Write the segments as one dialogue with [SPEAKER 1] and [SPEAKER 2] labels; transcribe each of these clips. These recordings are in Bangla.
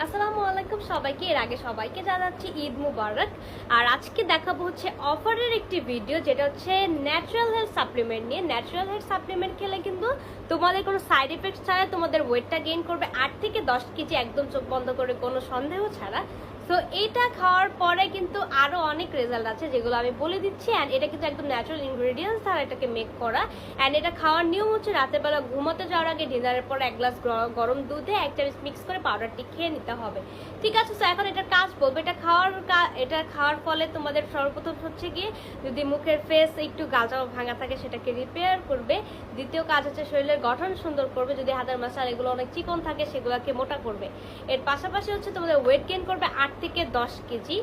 [SPEAKER 1] আসসালামু আলাইকুম সবাইকে। এর আগে সবাইকে জানাচ্ছি ঈদ মুবারক। আর আজকে দেখাবো হচ্ছে অফারের একটি ভিডিও, যেটা হচ্ছে ন্যাচারাল হেলথ সাপ্লিমেন্ট নিয়ে। ন্যাচারাল হেলথ সাপ্লিমেন্ট খেলে কিন্তু তোমাদের কোনো সাইড এফেক্ট ছাড়া তোমাদের ওয়েটটা গেইন করবে 8 থেকে 10 কেজি, একদম চোখ বন্ধ করে, কোনো সন্দেহ ছাড়া। তো এটা খাওয়ার পরে কিন্তু আরো অনেক রেজাল্ট আছে, যেগুলো আমি বলে দিচ্ছি। অ্যান্ড এটা কিন্তু একদম ন্যাচারাল ইনগ্রেডিয়েন্টস দ্বারা এটাকে মেক করা। অ্যান্ড এটা খাওয়ার নিয়ম হচ্ছে রাতের বেলা ঘুমোতে যাওয়ার আগে ডিনারের পর 1 গ্লাস গরম দুধে 1 চামচ মিক্স করে পাউডারটি খেয়ে নিতে হবে। ঠিক আছে, তো এখন এটার কাজ বলবো। এটা খাওয়ার ফলে তোমাদের সর্বপ্রথম হচ্ছে গিয়ে, যদি মুখের ফেস একটু গাজা ভাঙা থাকে সেটাকে রিপেয়ার করবে। দ্বিতীয় কাজ হচ্ছে শরীরের গঠন সুন্দর করবে। যদি হাতের মাসাল এগুলো অনেক চিকন থাকে সেগুলোকে মোটা করবে। এর পাশাপাশি হচ্ছে তোমাদের ওয়েট গেইন করবে 8 থেকে 10 কেজি।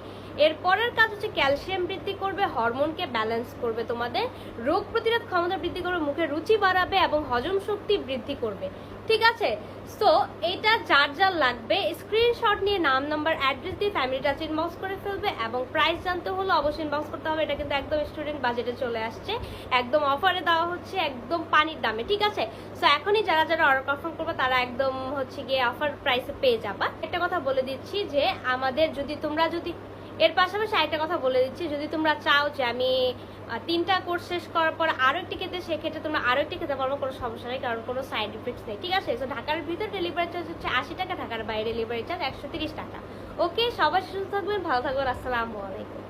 [SPEAKER 1] এর পরের কাজ হচ্ছে ক্যালসিয়াম বৃদ্ধি করবে, হরমোনকে ব্যালেন্স করবে, তোমাদের রোগ প্রতিরোধ ক্ষমতা বৃদ্ধি করবে, মুখের রুচি বাড়াবে এবং হজম শক্তি বৃদ্ধি করবে। ঠিক আছে, সো এটা যার যার লাগবে স্ক্রিনশট নিয়ে নাম, নাম্বার, অ্যাড্রেস দিয়ে ফ্যামিলি টাচ ইনবক্স করে ফেলবে। এবং প্রাইস জানতে হলে অবশ্যই ইনবক্স করতে হবে। এটা কিন্তু একদম স্টুডেন্ট বাজেটে চলে আসছে, একদম অফারে দেওয়া হচ্ছে, একদম পানির দামে। ঠিক আছে, সো এখনই যারা যারা অর্ডার কনফার্ম করবে তারা একদম হচ্ছে গিয়ে অফার প্রাইসে পেয়ে যাবা। একটা কথা বলে দিচ্ছি যে আমাদের যদি এর পাশাপাশি একটা কথা বলে দিচ্ছি, যদি তোমরা চাও যে আমি 3টা কোর্স শেষ করার পর আরো একটি খেতে, সেক্ষেত্রে তোমরা আরো একটি খেতে পারবো, কোনো সমস্যা নেই, কারণ কোনো সাইড ইফেক্টস নেই। ঠিক আছে, তো ঢাকার ভিতর ডেলিভারি চার্জ হচ্ছে 80 টাকা, ঢাকার বাইরে ডেলিভারি চার্জ 130 টাকা। ওকে, সবাই সুস্থ থাকবেন, ভালো থাকবেন। আসসালামু আলাইকুম।